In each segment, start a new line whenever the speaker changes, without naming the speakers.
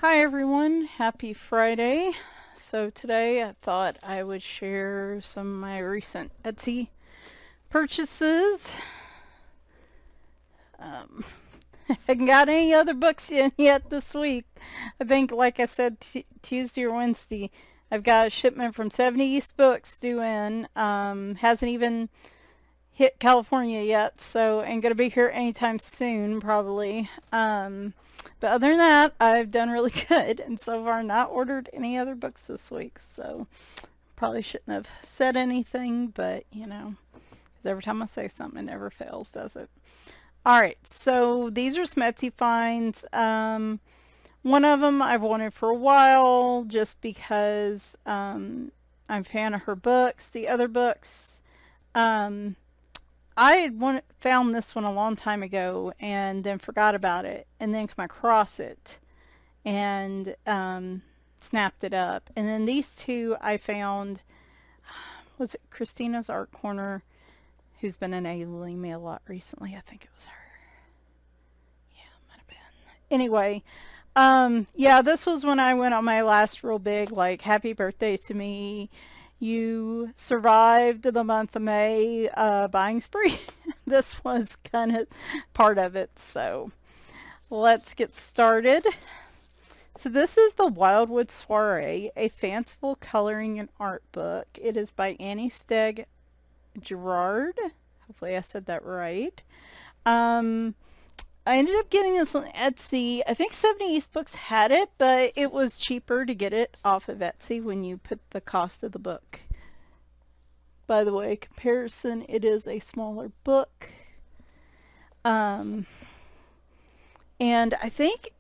Hi everyone, happy Friday. So today I thought I would share some of my recent Etsy purchases. I haven't got any other books in yet this week. I think, like I said, Tuesday or Wednesday, I've got a shipment from 70 East Books due in. Hasn't even hit California yet, so ain't gonna be here anytime soon, probably. But other than that, I've done really good, and so far not ordered any other books this week. So probably shouldn't have said anything, but because every time I say something, it never fails, does it? All right, so these are some Etsy finds. One of them I've wanted for a while, just because I'm a fan of her books. The other books, I had found this one a long time ago and then forgot about it and then come across it and snapped it up. And then these two I found, was it Christina's Art Corner, who's been enabling me a lot recently? I think it was her. Yeah, might have been. Anyway, yeah, this was when I went on my last real big, like, happy birthday to me. You survived the month of May buying spree. This was kind of part of it. So let's get started. So this is the Wildwood Soiree, a fanciful coloring and art book. It is by Stegg, Gerard. Hopefully I said that right. I ended up getting this on Etsy. I think 70 East Books had it, but it was cheaper to get it off of Etsy when you put the cost of the book. By the way, comparison, it is a smaller book. And I think,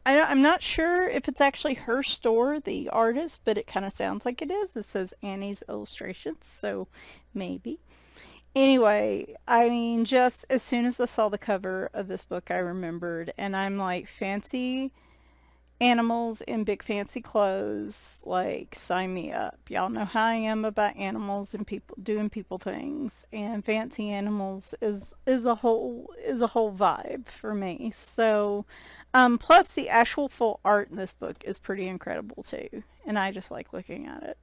I'm not sure if it's actually her store, the artist, but it kind of sounds like it is. It says Annie's Illustrations, so maybe. Anyway, I mean, just as soon as I saw the cover of this book, I remembered, and I'm like, fancy animals in big fancy clothes, like, sign me up. Y'all know how I am about animals and people doing people things, and fancy animals is a whole vibe for me. So, plus the actual full art in this book is pretty incredible too, and I just like looking at it.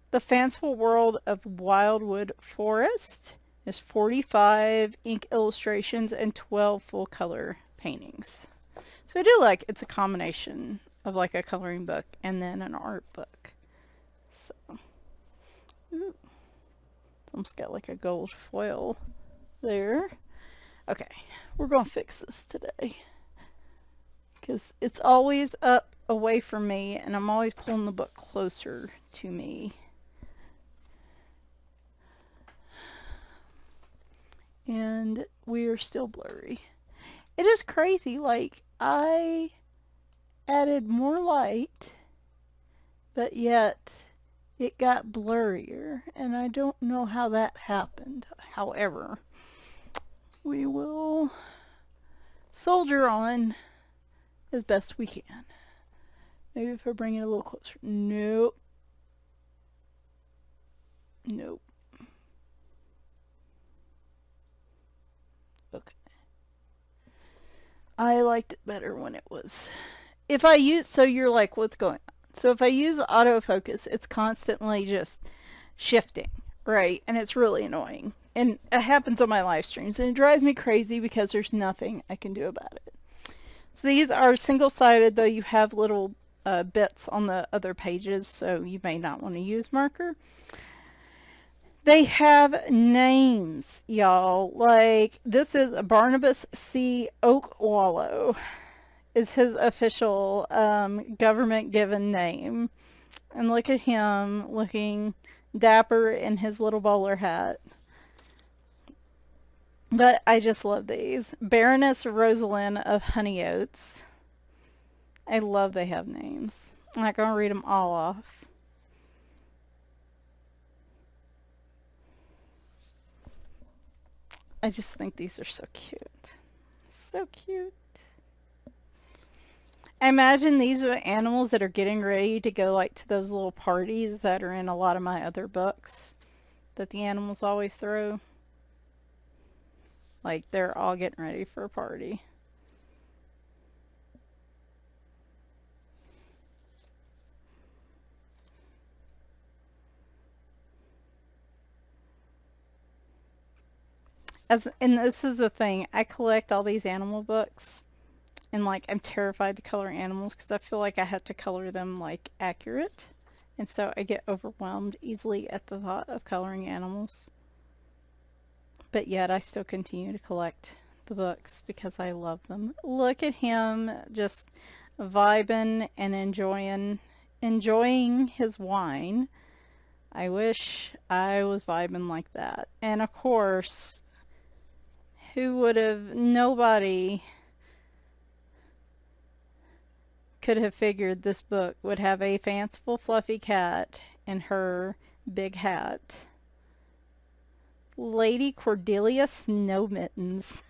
The Fanciful World of Wildwood Forest is 45 ink illustrations and 12 full color paintings. So I do like it's a combination of like a coloring book and then an art book. So, ooh, it's almost got like a gold foil there. Okay, we're going to fix this today because it's always up away from me and I'm always pulling the book closer to me. And we are still blurry. It is crazy, like, I added more light, but yet it got blurrier, and I don't know how that happened. However, we will soldier on as best we can. Maybe if I bring it a little closer. Nope. Nope. Okay. I liked it better when it was, if I use, so you're like, what's going on? So if I use autofocus, it's constantly just shifting, right? And it's really annoying. And it happens on my live streams, and it drives me crazy because there's nothing I can do about it. So these are single-sided, though you have little bits on the other pages, so you may not want to use marker. They have names, y'all. Like, this is Barnabas C. Oakwallow is his official government-given name. And look at him looking dapper in his little bowler hat. But I just love these. Baroness Rosalind of Honeyoaks. I love they have names. I'm not going to read them all off. I just think these are so cute. So cute. I imagine these are animals that are getting ready to go like to those little parties that are in a lot of my other books that the animals always throw. Like, they're all getting ready for a party. And this is the thing, I collect all these animal books, and like I'm terrified to color animals because I feel like I have to color them like accurate, and so I get overwhelmed easily at the thought of coloring animals. But yet I still continue to collect the books because I love them. Look at him just vibing and enjoying his wine. I wish I was vibing like that. And of course, nobody could have figured this book would have a fanciful fluffy cat in her big hat. Lady Cordelia Snow Mittens.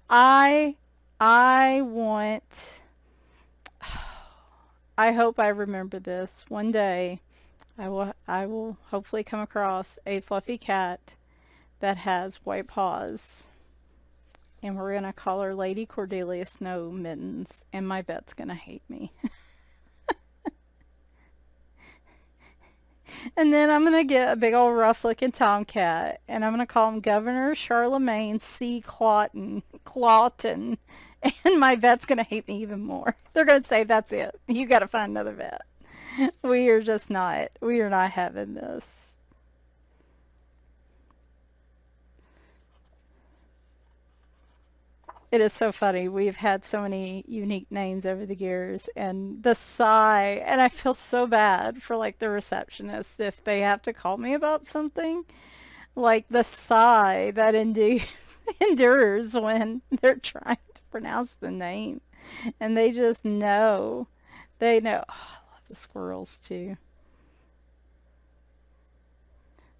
I want, I hope I remember this one day. I will hopefully come across a fluffy cat that has white paws, and we're gonna call her Lady Cordelia Snow Mittens, and my vet's gonna hate me. And then I'm gonna get a big old rough looking tomcat, and I'm gonna call him Governor Charlemagne C. Clawton, and my vet's gonna hate me even more. They're gonna say, that's it, you gotta find another vet. We are not having this. It is so funny. We've had so many unique names over the years, and the sigh, and I feel so bad for like the receptionists if they have to call me about something. Like the sigh that endures when they're trying to pronounce the name, and they just know. They know. Oh, I love the squirrels too.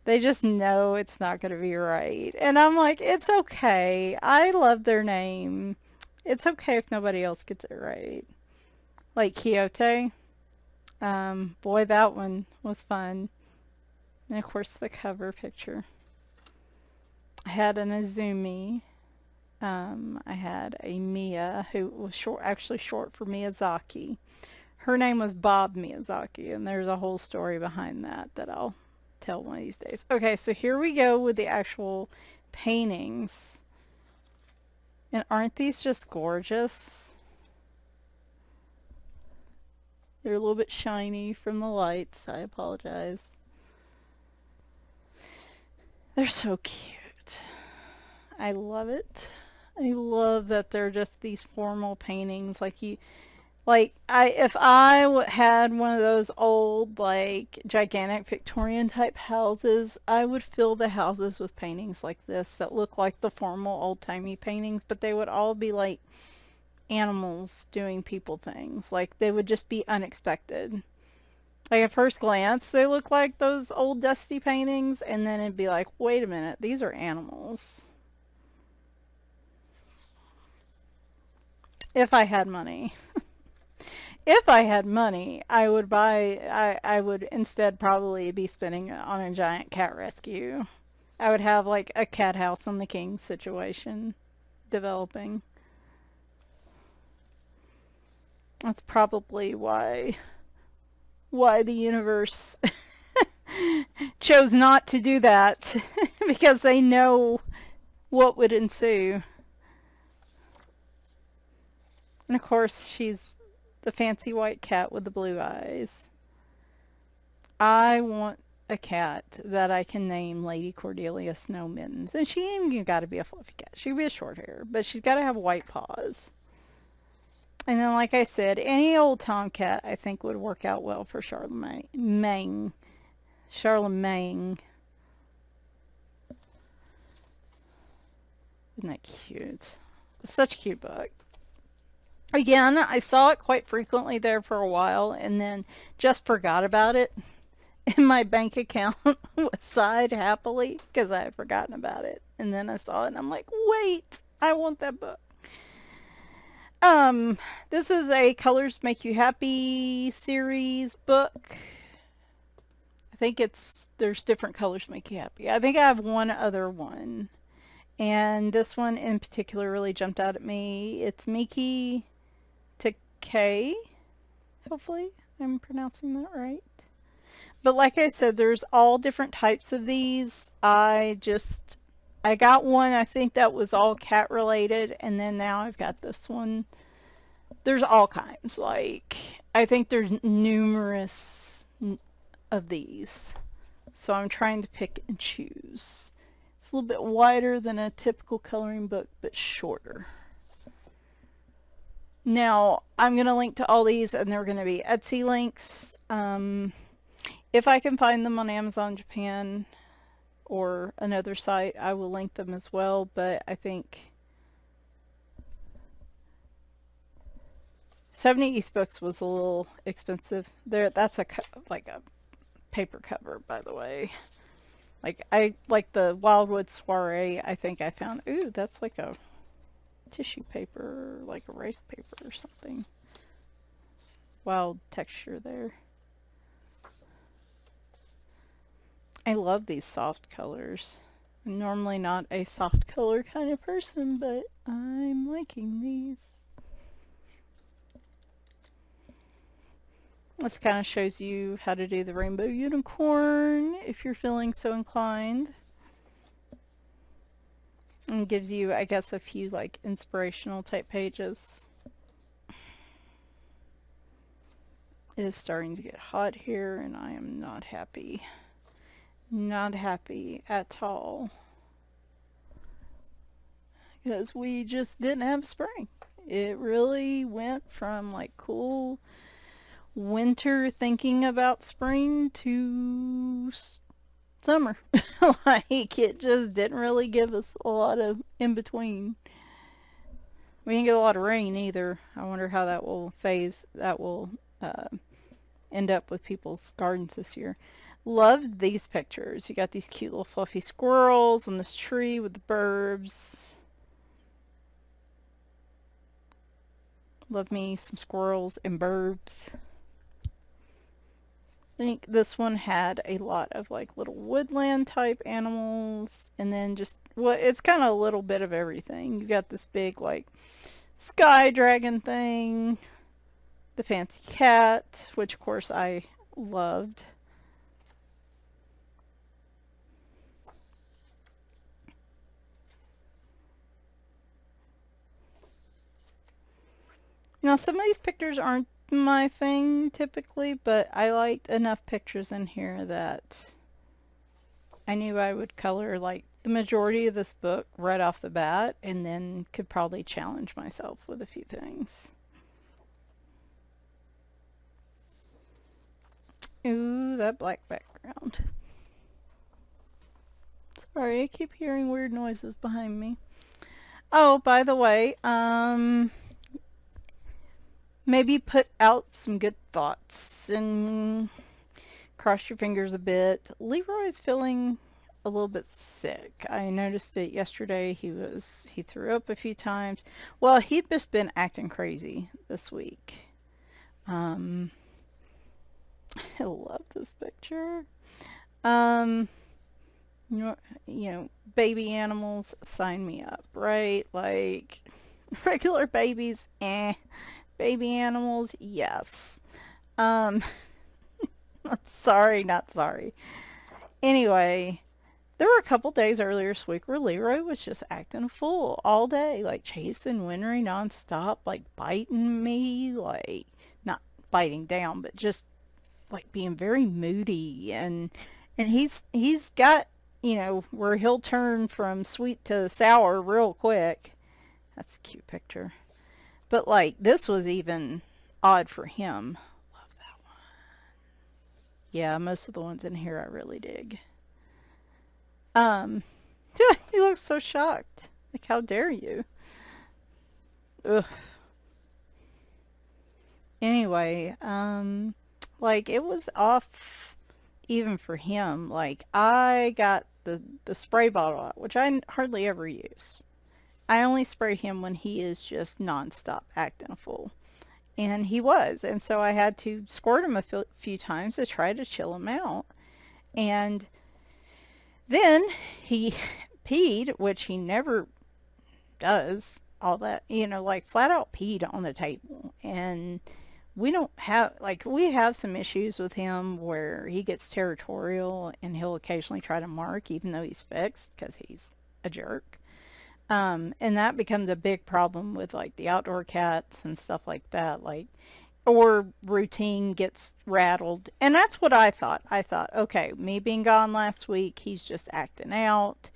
They just know it's not going to be right. And I'm like, it's okay. I love their name. It's okay if nobody else gets it right. Like Kyoto. Boy, that one was fun. And of course, the cover picture. I had an Azumi. I had a Mia who was actually short for Miyazaki. Her name was Bob Miyazaki, and there's a whole story behind that I'll tell one of these days. Okay, so here we go with the actual paintings. And aren't these just gorgeous? They're a little bit shiny from the lights. I apologize. They're so cute. I love it. I love that they're just these formal paintings. If I had one of those old, like, gigantic Victorian type houses, I would fill the houses with paintings like this that look like the formal old-timey paintings, but they would all be like animals doing people things. Like, they would just be unexpected. Like, at first glance, they look like those old dusty paintings, and then it'd be like, wait a minute, these are animals. If I had money. If I had money, I would instead probably be spending it on a giant cat rescue. I would have like a cat house on the king situation developing. That's probably why the universe chose not to do that because they know what would ensue. And of course, she's the fancy white cat with the blue eyes. I want a cat that I can name Lady Cordelia Snow Mittens. And she ain't even got to be a fluffy cat. She can be a short hair, but she's got to have white paws. And then, like I said, any old tomcat I think would work out well for Charlemagne. Charlemagne. Isn't that cute? It's such a cute book. Again, I saw it quite frequently there for a while and then just forgot about it. And my bank account sighed happily because I had forgotten about it. And then I saw it and I'm like, wait, I want that book. This is a Colors Make You Happy series book. I think there's different colors make you happy. I think I have one other one. And this one in particular really jumped out at me. It's Miki, Takei. Hopefully I'm pronouncing that right. But like I said, there's all different types of these. I I got one, I think that was all cat related, and then now I've got this one. There's all kinds. Like, I think there's numerous of these. So I'm trying to pick and choose. It's a little bit wider than a typical coloring book, but shorter. Now, I'm going to link to all these, and they're going to be Etsy links. If I can find them on Amazon Japan or another site, I will link them as well, but I think 70 East Books was a little expensive. That's like a paper cover, by the way. Like, I like the Wildwood Soiree. I think I found, ooh, that's like a tissue paper, like a rice paper or something. Wild texture there. I love these soft colors. I'm normally not a soft color kind of person, but I'm liking these. This kind of shows you how to do the rainbow unicorn if you're feeling so inclined. And gives you, I guess, a few like inspirational type pages. It is starting to get hot here and I am not happy. Not happy at all. Because we just didn't have spring. It really went from like cool winter thinking about spring to summer. Like, it just didn't really give us a lot of in between. We didn't get a lot of rain either. I wonder how that will end up with people's gardens this year. Loved these pictures. You got these cute little fluffy squirrels on this tree with the burbs. Love me some squirrels and burbs. I think this one had a lot of like little woodland type animals, and then just, well, it's kind of a little bit of everything. You got this big like sky dragon thing, the fancy cat, which of course I loved. Now, some of these pictures aren't my thing typically, but I liked enough pictures in here that I knew I would color like the majority of this book right off the bat, and then could probably challenge myself with a few things. Ooh, that black background. Sorry, I keep hearing weird noises behind me. Oh, by the way, maybe put out some good thoughts and cross your fingers a bit. Leroy's feeling a little bit sick. I noticed it yesterday. He threw up a few times. Well, he'd just been acting crazy this week. I love this picture. You know, baby animals, sign me up, right? Like, regular babies, eh. Baby animals, yes. I'm sorry, not sorry. Anyway, there were a couple days earlier this week where Leroy was just acting a fool all day, like chasing Winry nonstop, like biting me, like not biting down, but just like being very moody, and he's got, you know, where he'll turn from sweet to sour real quick. That's a cute picture. But like, this was even odd for him. Love that one. Yeah, most of the ones in here I really dig. He looks so shocked. Like, how dare you? Ugh. Anyway, like, it was off even for him. Like, I got the spray bottle out, which I hardly ever use. I only spray him when he is just nonstop acting a fool. And he was. And so I had to squirt him a few times to try to chill him out. And then he peed, which he never does, all that, you know, like flat out peed on the table. And we don't have, like, we have some issues with him where he gets territorial and he'll occasionally try to mark even though he's fixed, because he's a jerk. And that becomes a big problem with like the outdoor cats and stuff like that. Like, or routine gets rattled. And that's what I thought. I thought, okay, me being gone last week, he's just acting out.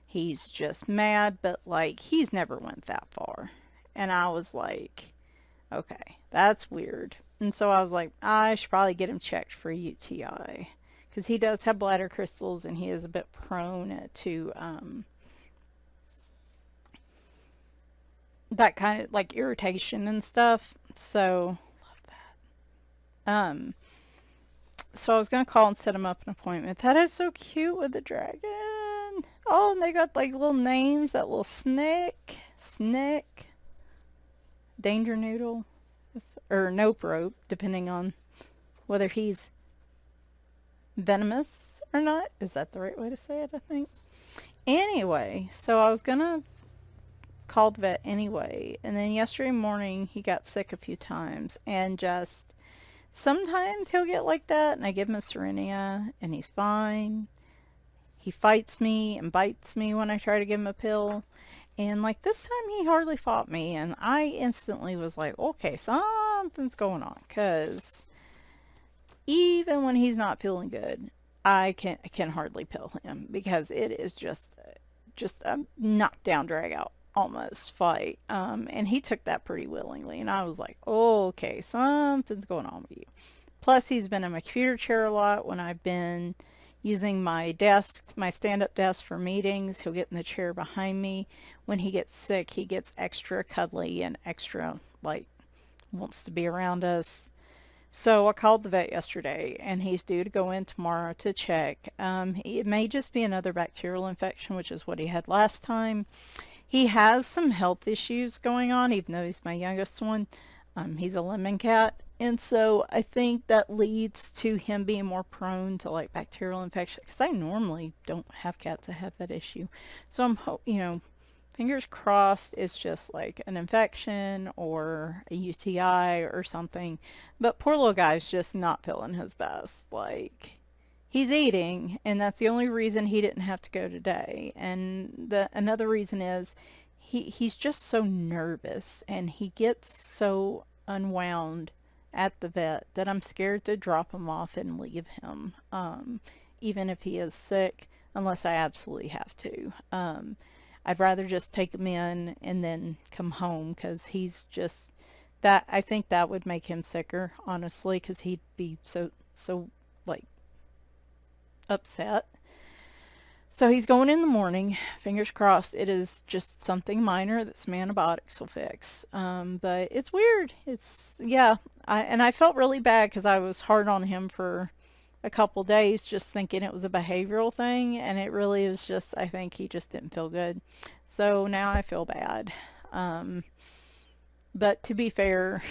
He's just mad, but like he's never went that far. And I was like, okay, that's weird. And so I was like, I should probably get him checked for a UTI because he does have bladder crystals and he is a bit prone to that kind of like irritation and stuff. So um so I was gonna call and set him up an appointment. That is so cute with the dragon. Oh, and they got like little names. That little Snick, Danger Noodle, or Nope Rope, depending on whether he's venomous or not. Is that the right way to say it? I think. Anyway, so I was gonna call the vet anyway, and then yesterday morning he got sick a few times, and just sometimes he'll get like that, and I give him a Serenia, and he's fine. He fights me and bites me when I try to give him a pill. And like this time he hardly fought me, and I instantly was like, okay, something's going on, because even when he's not feeling good, I can hardly pill him because it is just a knockdown, drag out almost fight. And he took that pretty willingly, and I was like, oh, okay, something's going on with you. Plus, he's been in my computer chair a lot when I've been using my desk, my stand-up desk for meetings. He'll get in the chair behind me. When he gets sick, he gets extra cuddly and extra, like, wants to be around us. So I called the vet yesterday, and he's due to go in tomorrow to check. It may just be another bacterial infection, which is what he had last time. He has some health issues going on, even though he's my youngest one. He's a lemon cat. And so I think that leads to him being more prone to like bacterial infection, because I normally don't have cats that have that issue. So I'm, fingers crossed it's just like an infection or a UTI or something. But poor little guy's just not feeling his best. Like, he's eating, and that's the only reason he didn't have to go today. And another reason is he's just so nervous, and he gets so unwound at the vet that I'm scared to drop him off and leave him, even if he is sick, unless I absolutely have to. I'd rather just take him in and then come home, because he's just that. I think that would make him sicker, honestly, because he'd be so like upset. So he's going in the morning. Fingers crossed it is just something minor that some antibiotics will fix. But it's weird. Yeah. I felt really bad because I was hard on him for a couple days, just thinking it was a behavioral thing, and it really is just, I think he just didn't feel good. So now I feel bad. But to be fair,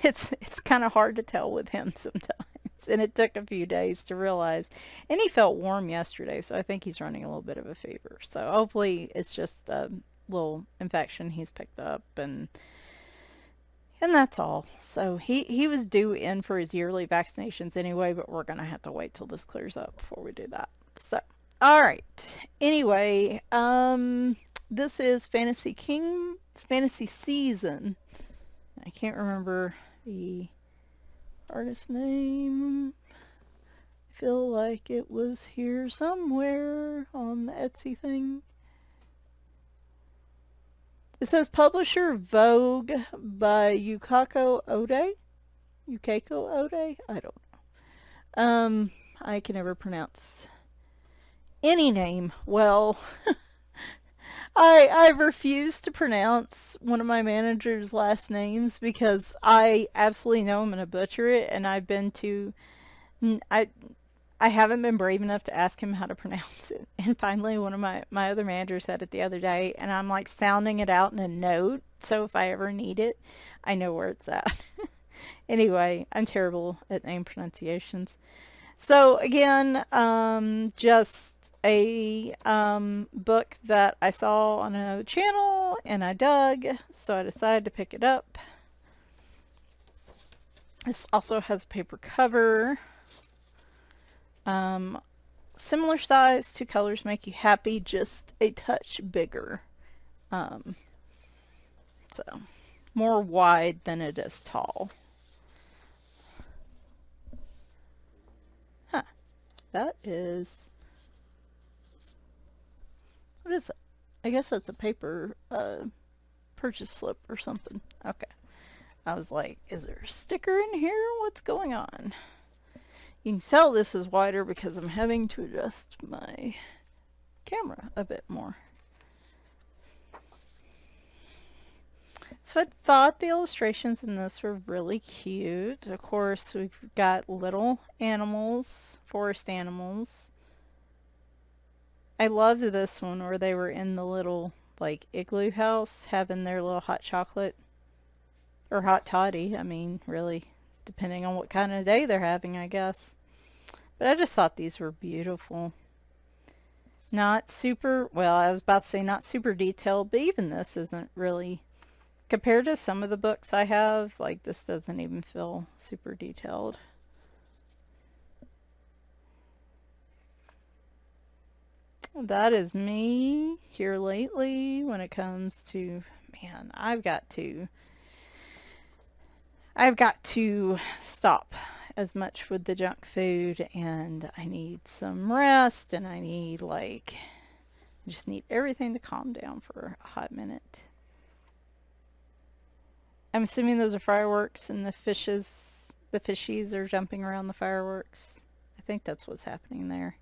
it's kind of hard to tell with him sometimes. And it took a few days to realize. And he felt warm yesterday, so I think he's running a little bit of a fever. So hopefully it's just a little infection he's picked up, and that's all. So he was due in for his yearly vaccinations anyway, but we're going to have to wait till this clears up before we do that. So, all right. Anyway, this is Fantasy Season. I can't remember the artist name. I feel like it was here somewhere on the Etsy thing. It says publisher Vogue by Yukako Ode. I don't know. I can never pronounce any name well. I refuse to pronounce one of my manager's last names because I absolutely know I'm going to butcher it, and I haven't been brave enough to ask him how to pronounce it. And finally one of my other managers said it the other day, and I'm like sounding it out in a note, so if I ever need it, I know where it's at. Anyway, I'm terrible at name pronunciations. So again, just a book that I saw on another channel and I dug, so I decided to pick it up. This also has a paper cover. similar size, two colors make you happy, just a touch bigger. Um, so more wide than it is tall. Huh. That is, what is that? I guess that's a paper purchase slip or something. Okay. I was like, is there a sticker in here? What's going on? You can tell this is wider because I'm having to adjust my camera a bit more. So I thought the illustrations in this were really cute. Of course, we've got little animals, forest animals. I loved this one where they were in the little, like, igloo house having their little hot chocolate. Or hot toddy, I mean, really, depending on what kind of day they're having, I guess. But I just thought these were beautiful. Not super, well, I was about to say not super detailed, but even this isn't really, compared to some of the books I have, like this doesn't even feel super detailed. That is me here lately when it comes to, man, I've got to stop as much with the junk food, and I need some rest, and I need, like, I just need everything to calm down for a hot minute. I'm assuming those are fireworks and the fishies are jumping around the fireworks. I think that's what's happening there.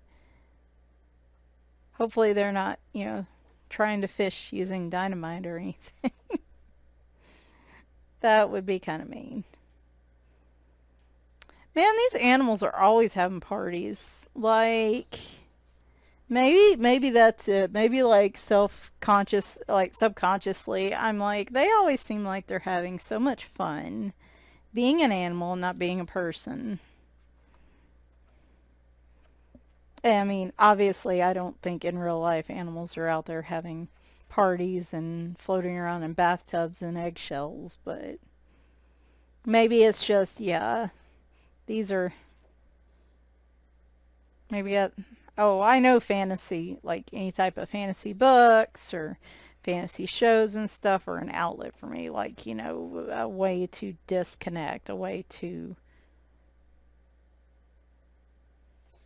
Hopefully they're not, you know, trying to fish using dynamite or anything. That would be kind of mean. Man, these animals are always having parties. Like, maybe that's it. Maybe like self-conscious, like subconsciously, I'm like, they always seem like they're having so much fun being an animal, not being a person. I mean, obviously, I don't think in real life animals are out there having parties and floating around in bathtubs and eggshells, but maybe it's just, yeah, these are, maybe, oh, I know fantasy, like any type of fantasy books or fantasy shows and stuff are an outlet for me, like, you know, a way to disconnect, a way to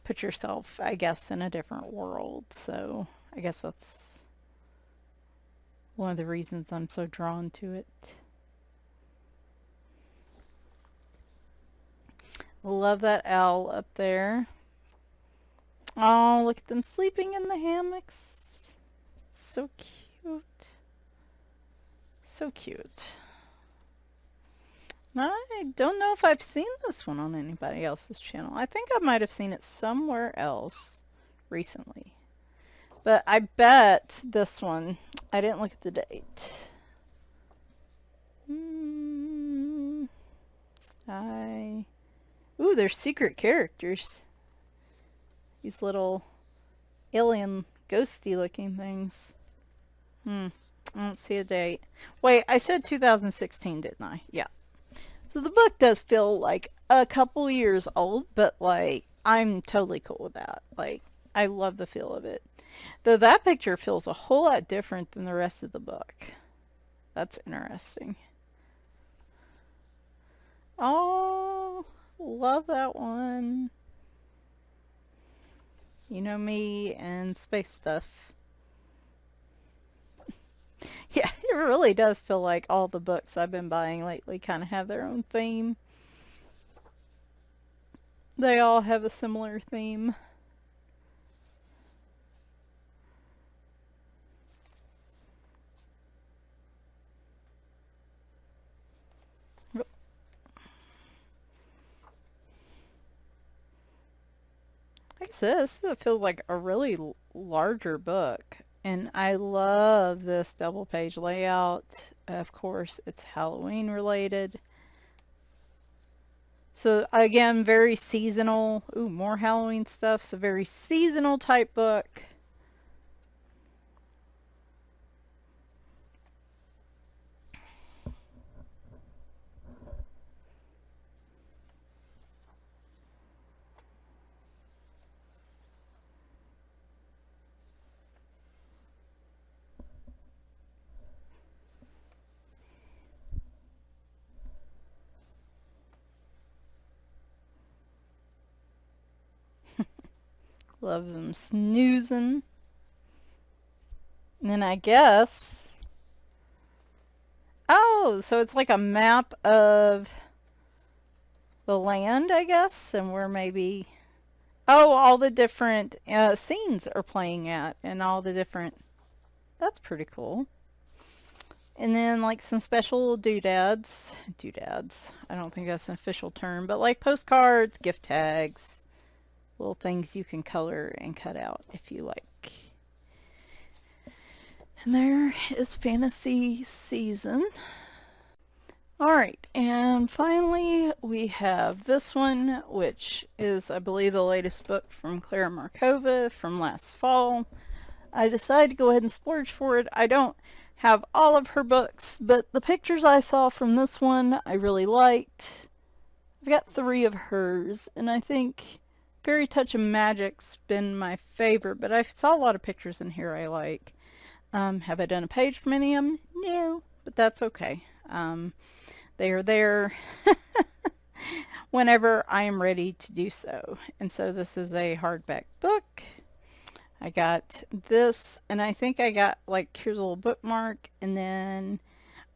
put yourself, I guess, in a different world. So I guess that's one of the reasons I'm so drawn to it. Love that owl up there. Oh, look at them sleeping in the hammocks. So cute. So cute. I don't know if I've seen this one on anybody else's channel. I think I might have seen it somewhere else recently. But I bet this one, I didn't look at the date. Ooh, they're secret characters. These little alien ghosty looking things. I don't see a date. Wait, I said 2016, didn't I? Yeah. So the book does feel like a couple years old, but like I'm totally cool with that. Like I love the feel of it. Though that picture feels a whole lot different than the rest of the book. That's interesting. Oh, love that one. You know me and space stuff. Yeah, it really does feel like all the books I've been buying lately kind of have their own theme. They all have a similar theme. Like this, it feels like a really larger book. And I love this double page layout. Of course, it's Halloween related. So again, very seasonal. Ooh, more Halloween stuff. So very seasonal type book. Love them snoozing. And then I guess... Oh, so it's like a map of the land, I guess, and where maybe... Oh, all the different scenes are playing at, and all the different... That's pretty cool. And then like some special doodads. Doodads. I don't think that's an official term, but like postcards, gift tags, little things you can color and cut out if you like. And there is fantasy season. Alright, and finally we have this one, which is, I believe, the latest book from Klara Markova from last fall. I decided to go ahead and splurge for it. I don't have all of her books, but the pictures I saw from this one I really liked. I've got 3 of hers, and I think Fairy Touch of Magic's been my favorite, but I saw a lot of pictures in here I like. Have I done a page from any of them? No, but that's okay. They are there whenever I am ready to do so. And so this is a hardback book. I got this, and I think I got, like, here's a little bookmark, and then,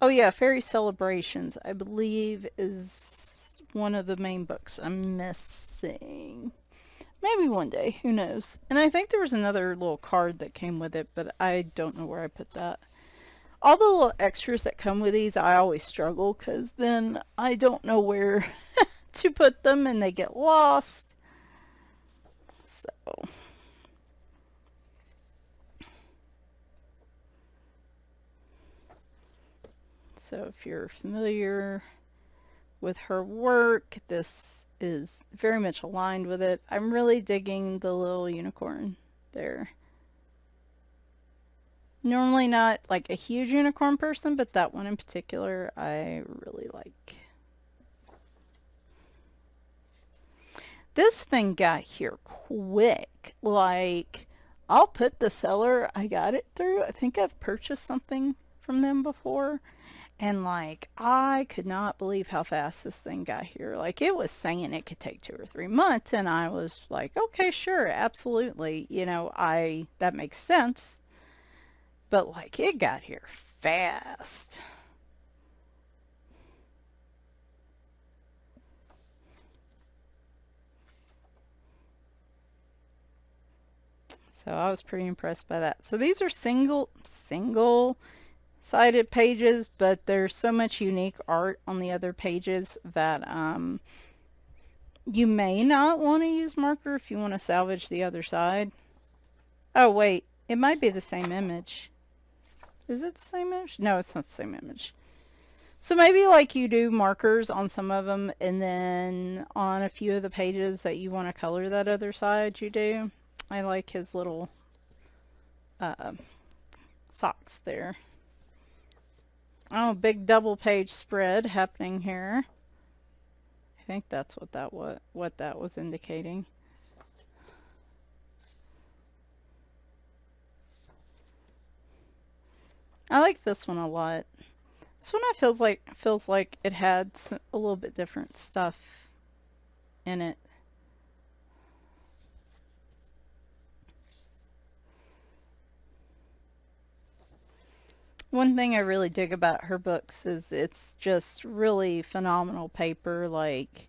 oh yeah, Fairy Celebrations, I believe, is one of the main books I'm missing. Maybe one day, who knows. And I think there was another little card that came with it, but I don't know where I put that. All the little extras that come with these, I always struggle, because then I don't know where to put them, and they get lost. So... So if you're familiar with her work, this is very much aligned with it. I'm really digging the little unicorn there. Normally not like a huge unicorn person, but that one in particular I really like. This thing got here quick. Like, I'll put the seller I got it through. I think I've purchased something from them before. And like, I could not believe how fast this thing got here. Like, it was saying it could take 2 or 3 months, and I was like, okay, sure, absolutely. You know, that makes sense. But like, it got here fast. So I was pretty impressed by that. So these are single sided pages, but there's so much unique art on the other pages that you may not want to use marker if you want to salvage the other side. Oh wait, it might be the same image. Is it the same image? No, it's not the same image. So maybe like you do markers on some of them, and then on a few of the pages that you want to color that other side, you do. I like his little socks there. Oh, big double page spread happening here. I think that's what that was indicating. I like this one a lot. This one feels like it had a little bit different stuff in it. One thing I really dig about her books is it's just really phenomenal paper. Like,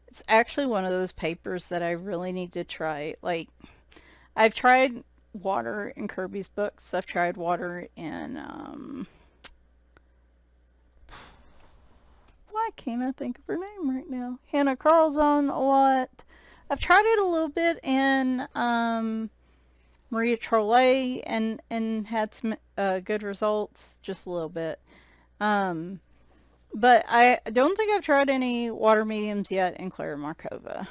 it's actually one of those papers that I really need to try. Like, I've tried water in Kirby's books. I've tried water in, why can't I think of her name right now? Hannah Carlzon a lot. I've tried it a little bit in, Maria Trolle and had some good results, just a little bit. But I don't think I've tried any water mediums yet in Klara Markova.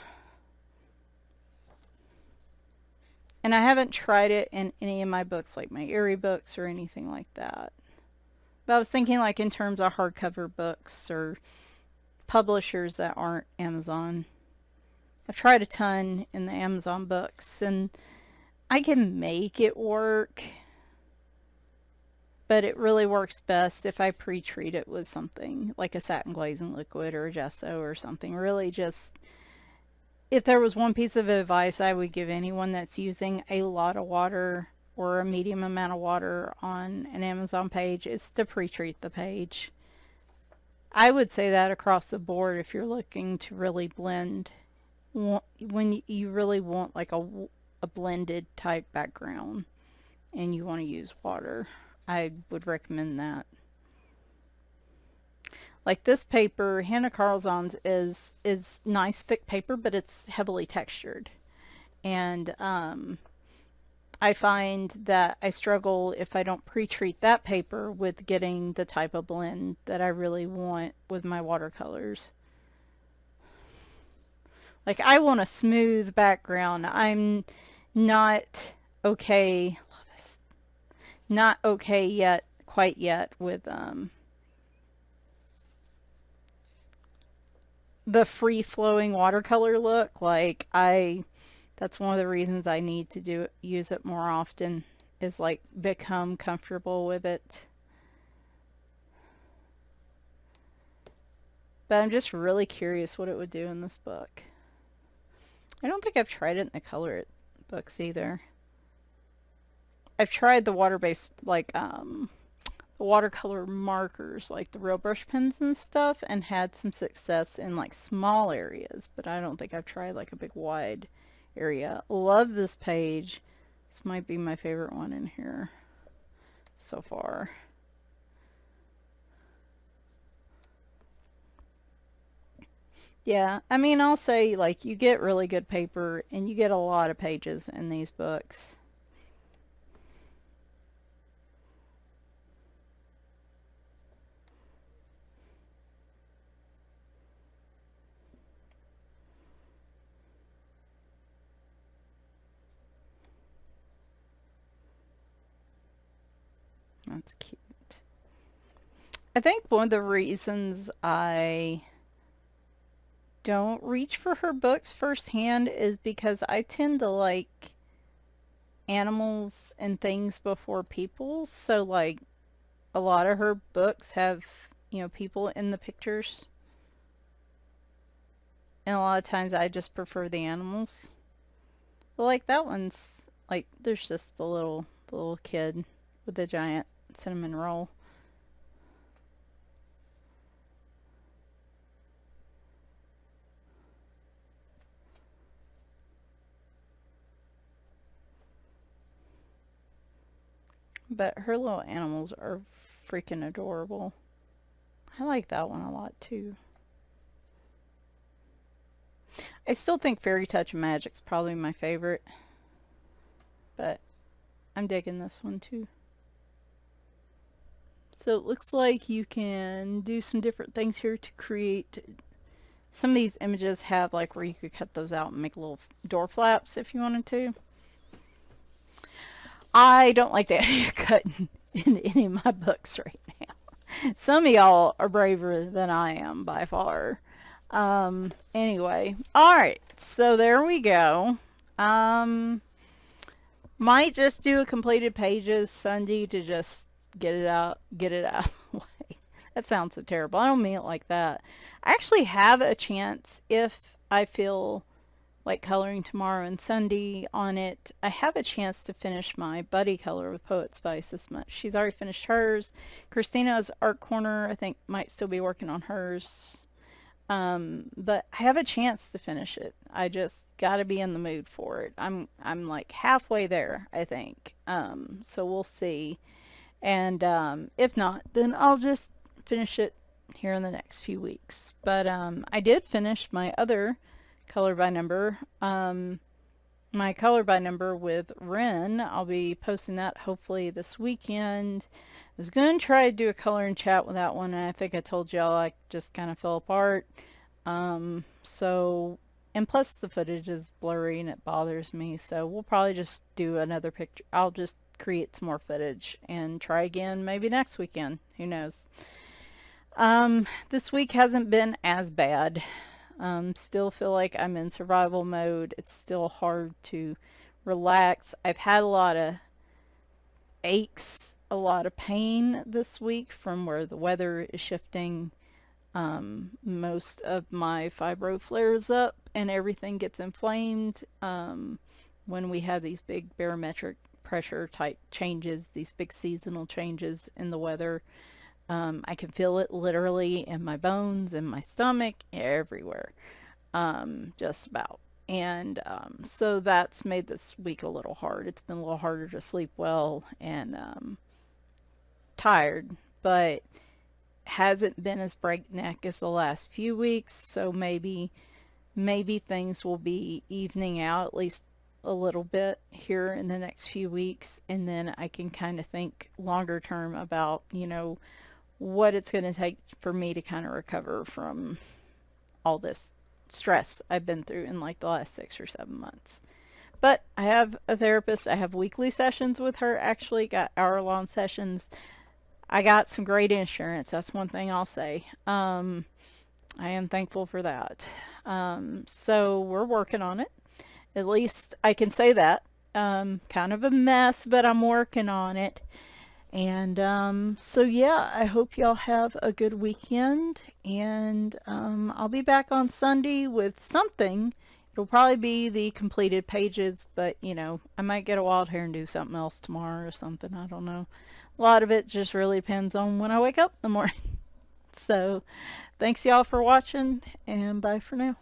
And I haven't tried it in any of my books, like my Erie books or anything like that. But I was thinking like in terms of hardcover books or publishers that aren't Amazon. I've tried a ton in the Amazon books, and I can make it work, but it really works best if I pre-treat it with something like a satin glazing liquid or a gesso or something. Really just, if there was one piece of advice I would give anyone that's using a lot of water or a medium amount of water on an Amazon page, it's to pre-treat the page. I would say that across the board if you're looking to really blend, when you really want like a blended type background and you want to use water, I would recommend that. Like this paper, Hannah Carlson's is nice thick paper, but it's heavily textured. And I find that I struggle if I don't pre-treat that paper with getting the type of blend that I really want with my watercolors. Like I want a smooth background. I'm not okay, not okay yet, quite yet with the free-flowing watercolor look. Like that's one of the reasons I need to use it more often, is like become comfortable with it. But I'm just really curious what it would do in this book. I don't think I've tried it in the color it books either. I've tried the water-based, like the watercolor markers, like the real brush pens and stuff, and had some success in like small areas, but I don't think I've tried like a big wide area. Love this page. This might be my favorite one in here so far. Yeah, I mean, I'll say like you get really good paper and you get a lot of pages in these books. That's cute. I think one of the reasons I don't reach for her books firsthand is because I tend to like animals and things before people. So like a lot of her books have, people in the pictures. And a lot of times I just prefer the animals. But like that one's like there's just the little kid with the giant cinnamon roll. But her little animals are freaking adorable. I like that one a lot too. I still think Fairy Touch and Magic's probably my favorite, but I'm digging this one too. So it looks like you can do some different things here to create. Some of these images have like where you could cut those out and make little door flaps if you wanted to. I don't like the idea of cutting in any of my books right now. Some of y'all are braver than I am by far. Anyway, alright, so there we go. Might just do a completed pages Sunday to just get it out of the way. That sounds so terrible. I don't mean it like that. I actually have a chance if I feel like coloring tomorrow and Sunday on it. I have a chance to finish my buddy color with Poet Spice this month. She's already finished hers. Christina's Art Corner, I think, might still be working on hers. But I have a chance to finish it. I just gotta be in the mood for it. I'm like halfway there, I think. So we'll see. And if not, then I'll just finish it here in the next few weeks. But I did finish my other color by number. My color by number with Ren. I'll be posting that hopefully this weekend. I was going to try to do a color and chat with that one, and I think I told y'all I just kind of fell apart. So, and plus the footage is blurry and it bothers me, so we'll probably just do another picture. I'll just create some more footage and try again maybe next weekend. Who knows? This week hasn't been as bad. Still feel like I'm in survival mode. It's still hard to relax. I've had a lot of aches, a lot of pain this week from where the weather is shifting most of my fibro flares up, and everything gets inflamed when we have these big barometric pressure type changes, these big seasonal changes in the weather. I can feel it literally in my bones, in my stomach, everywhere, just about. And so that's made this week a little hard. It's been a little harder to sleep well and tired, but hasn't been as breakneck as the last few weeks. So maybe things will be evening out at least a little bit here in the next few weeks, and then I can kind of think longer term about, what it's going to take for me to kind of recover from all this stress I've been through in like the last 6 or 7 months. But I have a therapist. I have weekly sessions with her, actually got hour-long sessions. I got some great insurance. That's one thing I'll say. I am thankful for that. So we're working on it. At least I can say that. Kind of a mess, but I'm working on it. And so yeah, I hope y'all have a good weekend, and I'll be back on Sunday with something. It'll probably be the completed pages, but I might get a wild hair and do something else tomorrow or something. I don't know. A lot of it just really depends on when I wake up in the morning. So thanks y'all for watching, and bye for now.